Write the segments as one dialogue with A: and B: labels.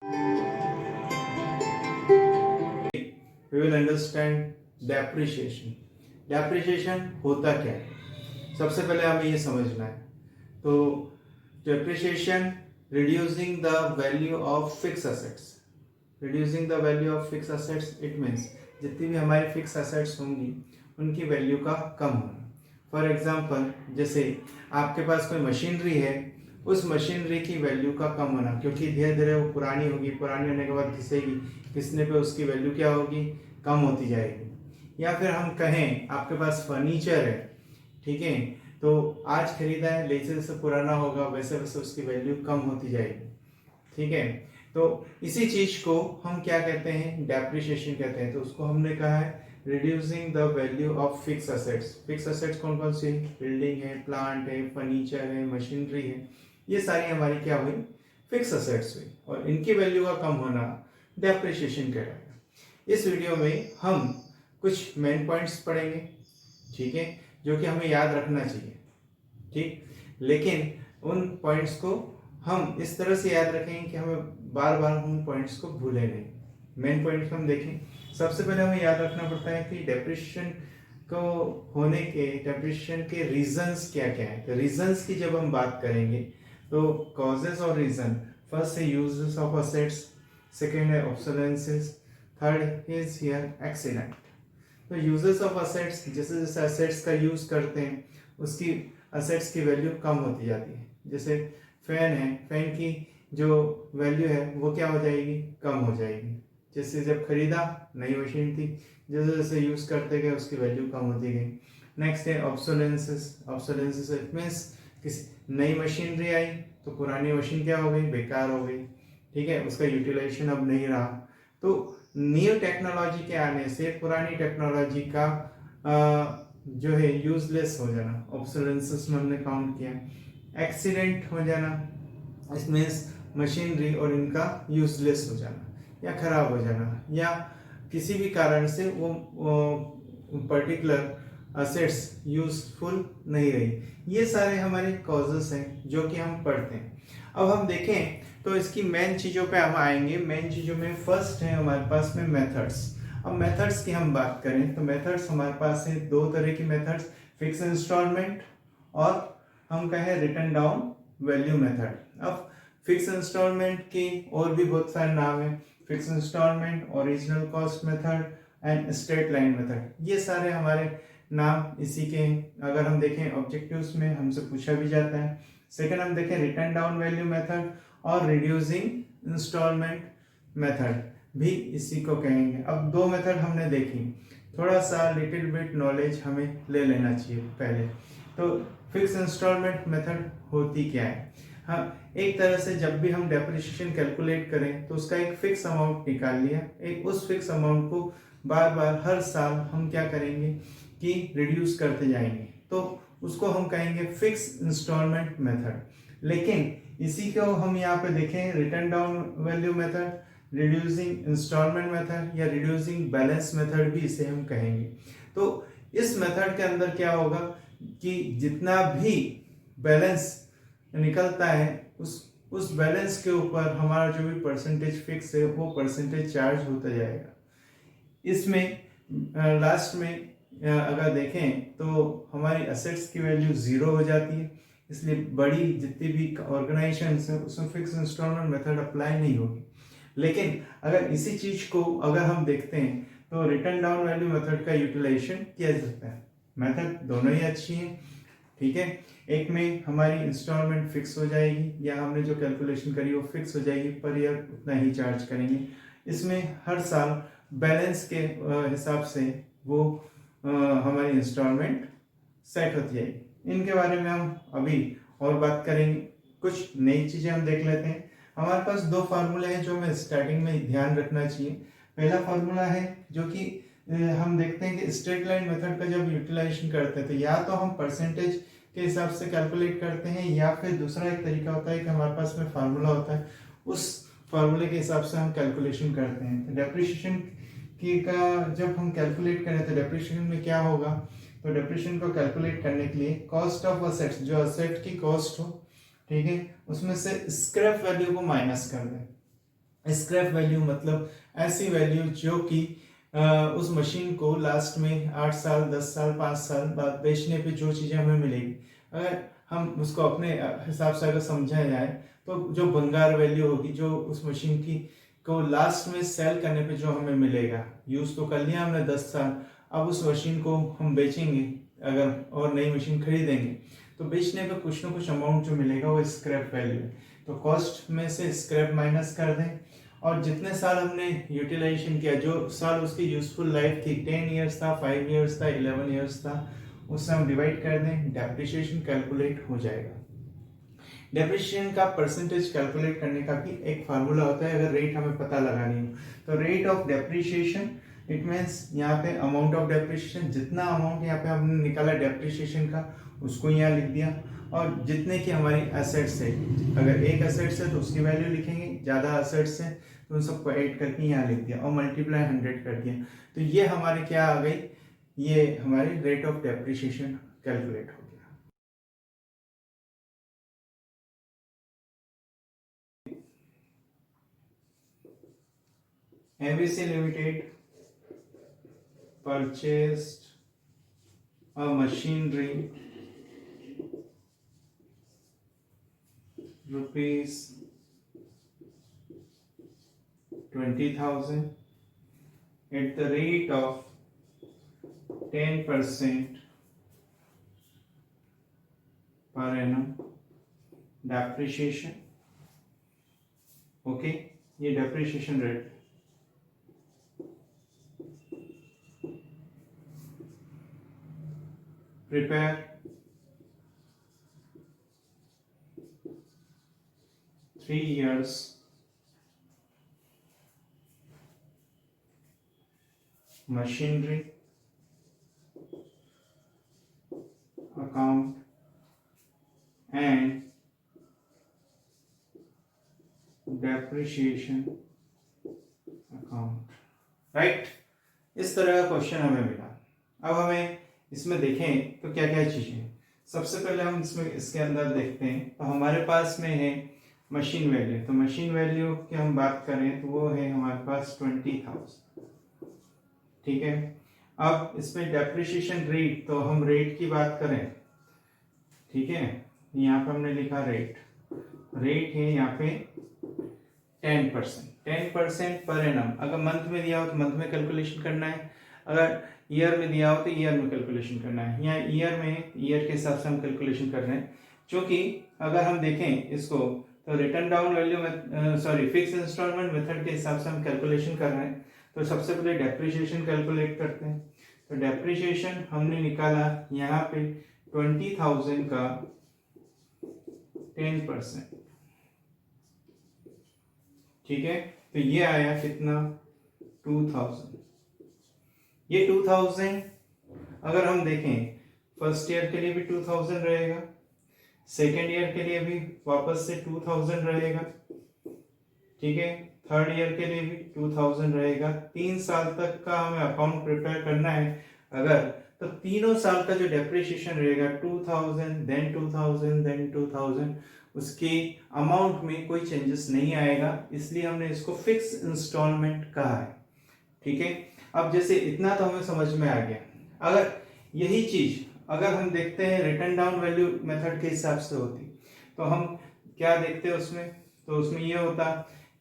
A: We will understand depreciation. Depreciation होता क्या है, सबसे पहले हमें ये समझना है। तो depreciation reducing the value of fixed assets. Reducing the value of fixed assets it means जितनी भी हमारी fixed assets होंगी उनकी वैल्यू का कम होना। फॉर एग्जाम्पल, जैसे आपके पास कोई मशीनरी है, उस मशीनरी की वैल्यू का कम होना, क्योंकि धीरे धीरे वो पुरानी होगी, पुरानी होने के बाद घिसेगी, घिसने पे उसकी वैल्यू क्या होगी, कम होती जाएगी। या फिर हम कहें आपके पास फर्नीचर है, ठीक है, तो आज खरीदा है, जैसे जैसे पुराना होगा वैसे वैसे उसकी वैल्यू कम होती जाएगी, ठीक है। तो इसी चीज को हम क्या कहते हैं, डेप्रिसिएशन कहते हैं। तो उसको हमने कहा है reducing the value of fix assets. Fix assets कौन कौन सी, बिल्डिंग है, प्लांट है, फर्नीचर है, मशीनरी है, ये सारी हमारी क्या हुई, फिक्स असेट्स हुई, और इनकी वैल्यू का कम होना डेप्रिसिएशन कहलाएगा। इस वीडियो में हम कुछ मेन पॉइंट्स पढ़ेंगे, ठीक है, जो कि हमें याद रखना चाहिए, ठीक। लेकिन उन पॉइंट्स को हम इस तरह से याद रखेंगे कि हमें बार बार उन पॉइंट्स को भूलें नहीं। मेन पॉइंट्स हम देखें। सबसे पहले हमें याद रखना पड़ता है कि डेप्रिसिएशन को होने के, डेप्रिसिएशन के रीजंस क्या क्या है। तो रीजंस की जब हम बात करेंगे तो कॉजेस और रीजन, फर्स्ट है यूजेस ऑफ असेट्स, सेकंड है ऑब्सोलेंसेस, थर्ड इज हियर एक्सीडेंट। तो यूजेस ऑफ असेट्स, जैसे जैसे असेट्स का यूज करते हैं उसकी असेट्स की वैल्यू कम होती जाती है। जैसे फैन है, फैन की जो वैल्यू है वो क्या हो जाएगी, कम हो जाएगी। जैसे जब खरीदा नई मशीन थी, जैसे जैसे यूज करते गए उसकी वैल्यू कम होती गई। नेक्स्ट है ऑब्सोलेंसेस। ऑब्सोलेंसेस इट मींस किसी नई मशीनरी आई तो पुरानी मशीन क्या हो गई, बेकार हो गई, ठीक है, उसका यूटिलाइजेशन अब नहीं रहा। तो न्यू टेक्नोलॉजी के आने से पुरानी टेक्नोलॉजी का जो है यूजलेस हो जाना, ऑब्सोलेंसेस में हमने काउंट किया। एक्सीडेंट हो जाना, इट मींस मशीनरी और इनका यूजलेस हो जाना या खराब हो जाना, या किसी भी कारण से वो पर्टिकुलर असेट्स यूजफुल नहीं रही। ये सारे हमारे कॉजेस हैं जो कि हम पढ़ते हैं। अब हम देखें तो इसकी मेन चीजों पे हम आएंगे। मेन चीजों में फर्स्ट है हमारे पास में मेथड्स। अब मेथड्स की हम बात करें तो मेथड्स हमारे पास है दो तरह की मेथड्स, फिक्स इंस्टॉलमेंट और हम कहें रिटर्न डाउन वैल्यू मेथड। अब फिक्स इंस्टॉलमेंट की और भी बहुत सारे नाम है, fixed installment, original cost method and straight line method, ये सारे हमारे नाम इसी के हैं। अगर हम देखें ऑब्जेक्टिव्स में हमसे पूछा भी जाता है। सेकंड हम देखें रिटर्न डाउन वैल्यू मेथड और रिड्यूसिंग इंस्टॉलमेंट मेथड भी इसी को कहेंगे। अब दो मेथड हमने देखी, थोड़ा सा लिटिल बिट नॉलेज हमें ले लेना चाहिए पहले। तो फिक्स इंस्टॉलमेंट मेथड होती क्या है, हाँ, एक तरह से जब भी हम डेप्रिसिएशन कैलकुलेट करें तो उसका एक फिक्स अमाउंट निकाल लिया, एक उस फिक्स अमाउंट को बार बार हर साल हम क्या करेंगे कि रिड्यूस करते जाएंगे, तो उसको हम कहेंगे फिक्स इंस्टॉलमेंट मेथड। लेकिन इसी को हम यहाँ पे देखें written down value method, reducing installment method या रिड्यूसिंग बैलेंस मेथड भी इसे हम कहेंगे। तो इस मेथड के अंदर क्या होगा कि जितना भी बैलेंस निकलता है उस बैलेंस के ऊपर हमारा जो भी परसेंटेज फिक्स है वो परसेंटेज चार्ज होता जाएगा। इसमें लास्ट में अगर देखें तो हमारी असेट्स की वैल्यू जीरो हो जाती है, इसलिए बड़ी जितनी भी ऑर्गेनाइजेशन है उसमें फिक्स इंस्टॉलमेंट मेथड अप्लाई नहीं होगी। लेकिन अगर इसी चीज को अगर हम देखते हैं तो रिटर्न डाउन वैल्यू मेथड का यूटिलाइजेशन किया जा सकता है। मेथड दोनों ही अच्छी हैं, ठीक है। एक में हमारी इंस्टॉलमेंट फिक्स हो जाएगी या हमने जो कैलकुलेशन करी वो फिक्स हो जाएगी, पर ईयर उतना ही चार्ज करेंगे। इसमें हर साल बैलेंस के हिसाब से वो हमारी इंस्टॉलमेंट सेट होती जाएगी। इनके बारे में हम अभी और बात करेंगे। कुछ नई चीजें हम देख लेते हैं। हमारे पास दो फार्मूले हैं जो हमें स्टार्टिंग में ध्यान रखना चाहिए। पहला फार्मूला है जो कि हम देखते हैं कि स्ट्रेट लाइन मेथड का जब यूटिलाइजेशन करते हैं तो या तो हम परसेंटेज के हिसाब से कैलकुलेट करते हैं या फिर दूसरा एक तरीका होता है कि हमारे पास में फार्मूला होता है, उस फार्मूले के हिसाब से हम कैलकुलेशन करते हैं। डेप्रिसिएशन की का जब हम कैलकुलेट करें तो डेप्रिसिएशन में क्या होगा, तो डेप्रिसिएशन को कैलकुलेट करने के लिए कॉस्ट ऑफ असेट्स, जो असेट की कॉस्ट हो, ठीक है, उसमें से स्क्रैप वैल्यू को माइनस कर दें। स्क्रैप वैल्यू मतलब ऐसी वैल्यू जो कि उस मशीन को लास्ट में 8 साल 10 साल 5 साल बाद बेचने पे जो चीज़ें हमें मिलेगी, अगर हम उसको अपने हिसाब से अगर समझा जाए तो जो भंगार वैल्यू होगी जो उस मशीन की को लास्ट में सेल करने पे जो हमें मिलेगा, यूज़ तो कर लिया हमने 10 साल, अब उस मशीन को हम बेचेंगे अगर और नई मशीन खरीदेंगे तो बेचने पे कुछ ना कुछ अमाउंट जो मिलेगा वो स्क्रैप वैल्यू है। तो कॉस्ट में से स्क्रैप माइनस कर दें और जितने साल हमने यूटिलाइजेशन किया, जो साल उसकी यूजफुल लाइफ थी, 10 इयर्स था, 5 इयर्स था, 11 इयर्स था, उससे हम डिवाइड कर दें, डेप्रिसिएशन कैलकुलेट हो जाएगा। डेप्रिसिएशन का परसेंटेज कैलकुलेट करने का भी एक फार्मूला होता है अगर रेट हमें पता लगानी हो तो। Rate of depreciation it means यहाँ पे अमाउंट ऑफ डेप्रिसिएशन, जितना अमाउंट यहाँ पे हमने निकाला डेप्रिसिएशन का उसको यहाँ लिख दिया, और जितने की हमारी एसेट्स है, अगर एक एसेट्स है तो उसकी वैल्यू लिखेंगे, ज़्यादा एसेट्स है तो उन सबको ऐड करके यहाँ लिख दिया और मल्टीप्लाई 100 कर दिया। तो ये हमारे क्या आ गई, ये हमारी रेट ऑफ डेप्रिसिएशन कैलकुलेट हो गया। ABC Limited purchased a machinery rupees 20,000 at the rate of 10% per annum depreciation. Okay, ये depreciation rate. Prepare three years machinery account and depreciation account, right. इस तरह का क्वेश्चन हमें मिला। अब हमें इसमें देखें तो क्या क्या चीजें, सबसे पहले हम इसमें इसके अंदर देखते हैं तो हमारे पास में है मशीन वैल्यू। तो मशीन वैल्यू की हम बात करें तो वो है हमारे पास 20,000, ठीक है। अब इसमें डेप्रिसिएशन रेट, तो हम रेट की बात करें, ठीक है, यहाँ पे हमने लिखा रेट, रेट है यहाँ पे 10% पर एनम। अगर मंथ में दिया हो तो मंथ में कैलकुलेशन करना है, अगर ईयर में दिया हो तो ईयर में कैलकुलेशन करना है। यहाँ ईयर में, ईयर के हिसाब से हम कैलकुलेशन कर रहे हैं, क्योंकि अगर हम देखें इसको तो रिटर्न डाउन वैल्यू में सॉरी फिक्स इंस्टॉलमेंट मेथड के हिसाब से हम कैलकुलेशन कर रहे हैं। तो सबसे पहले डेप्रिसिएशन कैलकुलेट करते हैं। तो डेप्रिसिएशन हमने निकाला यहाँ पे 20,000 का 10%, ठीक है। तो ये आया कितना, 2000। ये 2000 अगर हम देखें फर्स्ट ईयर के लिए भी 2000 रहेगा, सेकेंड ईयर के लिए भी वापस से 2000 रहेगा, ठीक है, थर्ड ईयर के लिए भी 2000 रहेगा। 3 साल तक का हमें अकाउंट प्रिपेयर करना है अगर, तो तीनों साल का जो डेप्रिसिएशन रहेगा 2000 देन 2000 देन 2000, उसकी अमाउंट में कोई चेंजेस नहीं आएगा, इसलिए हमने इसको फिक्स इंस्टॉलमेंट कहा है, ठीक है। अब जैसे इतना तो हमें समझ में आ गया। अगर यही चीज अगर हम देखते हैं रिटर्न डाउन वैल्यू मेथड के हिसाब से होती तो हम क्या देखते हैं उसमें, तो उसमें ये होता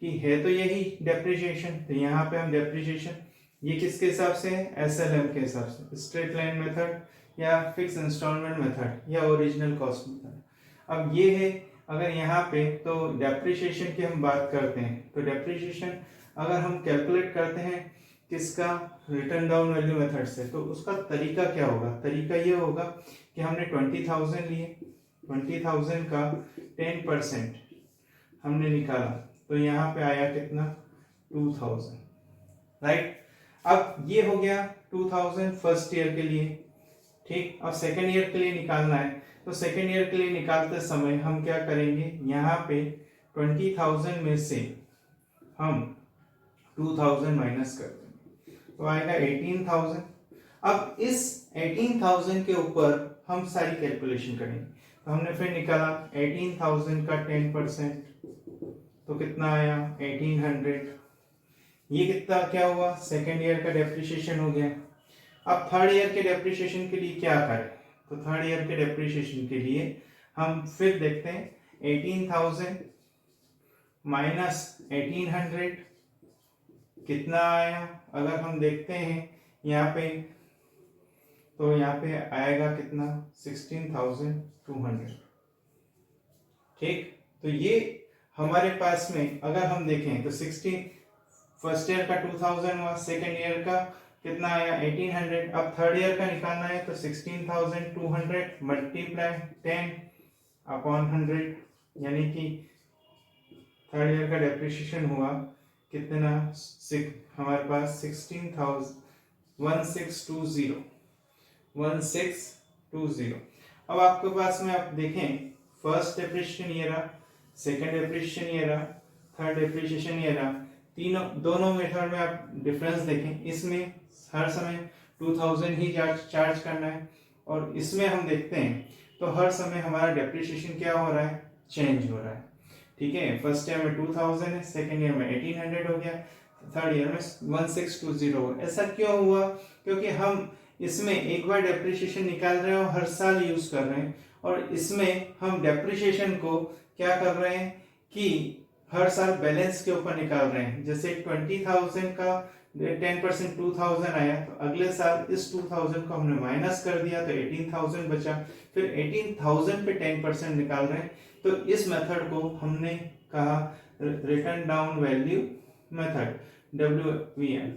A: कि है तो यही डेप्रिसिएशन, तो यहाँ पे हम डेप्रिसिएशन ये किसके हिसाब से है, SLM के हिसाब से, स्ट्रेट लाइन मेथड या फिक्स इंस्टॉलमेंट मेथड या ओरिजिनल कॉस्ट मेथड। अब ये है अगर यहाँ पे तो डेप्रिसिएशन की हम बात करते हैं तो डेप्रिसिएशन अगर हम कैलकुलेट करते हैं किसका, रिटर्न डाउन वैल्यू मेथड से, तो उसका तरीका क्या होगा, तरीका ये होगा कि हमने 20,000 लिए, 20,000 का 10% हमने निकाला तो यहाँ पे आया कितना, 2000, राइट। अब ये हो गया 2000 फर्स्ट ईयर के लिए, ठीक। अब सेकेंड ईयर के लिए निकालना है तो सेकेंड ईयर के लिए निकालते समय हम क्या करेंगे, यहाँ पे 20,000 में से हम 2000 माइनस कर देंगे तो आएगा 18,000। अब इस 18,000 के ऊपर हम सारी कैलकुलेशन करेंगे, तो हमने फिर निकाला 18,000 का 10%, तो कितना आया 1800। ये कितना क्या हुआ, सेकेंड ईयर का डेप्रिसिएशन हो गया। अब थर्ड ईयर के डेप्रिसिएशन के लिए क्या करें, तो थर्ड ईयर के डेप्रिसिएशन के लिए हम फिर देखते हैं 18,000 माइनस 1800 कितना आया। अगर हम देखते हैं यहाँ पे, तो यहाँ पे आएगा कितना 16,200। ठीक, तो ये हमारे पास में अगर हम देखें तो 16, फर्स्ट ईयर का 2000 हुआ, सेकेंड ईयर का कितना आया 1800। अब थर्ड ईयर का निकालना है तो 16,200 मल्टीप्लाई 10 अपॉन 100, यानी कि थर्ड ईयर का डेप्रिसिएशन हुआ कितना, हमारे पास 1620। अब आपके पास में आप देखें, फर्स्ट डेप्रिसिएशन ये रहा, सेकेंड डेप्रिसिएशन ये रहा, थर्ड डेप्रिसिएशन ये रहा। दोनों मेथड में आप डिफरेंस देखें, इसमें हर समय 2000 ही चार्ज करना है, और इसमें हम देखते हैं तो हर समय हमारा डेप्रिसिएशन क्या हो रहा है, चेंज हो रहा है। ठीक है, फर्स्ट ईयर में 2000 है, सेकेंड ईयर में 1800 हो गया, थर्ड ईयर में 1620 हो गया। ऐसा क्यों हुआ, क्योंकि हम इसमें एक बार डेप्रिसिएशन निकाल रहे हैं और हर साल यूज कर रहे हैं, और इसमें हम डेप्रिसिएशन को क्या कर रहे हैं कि हर साल बैलेंस के ऊपर निकाल रहे हैं। जैसे 20,000 का 10% 2000 आया, तो अगले साल इस 2000 को हमने माइनस कर दिया तो 18,000 बचा, फिर 18,000 पे 10% निकाल रहे हैं। तो इस मेथड को हमने कहा return down value method, WVM।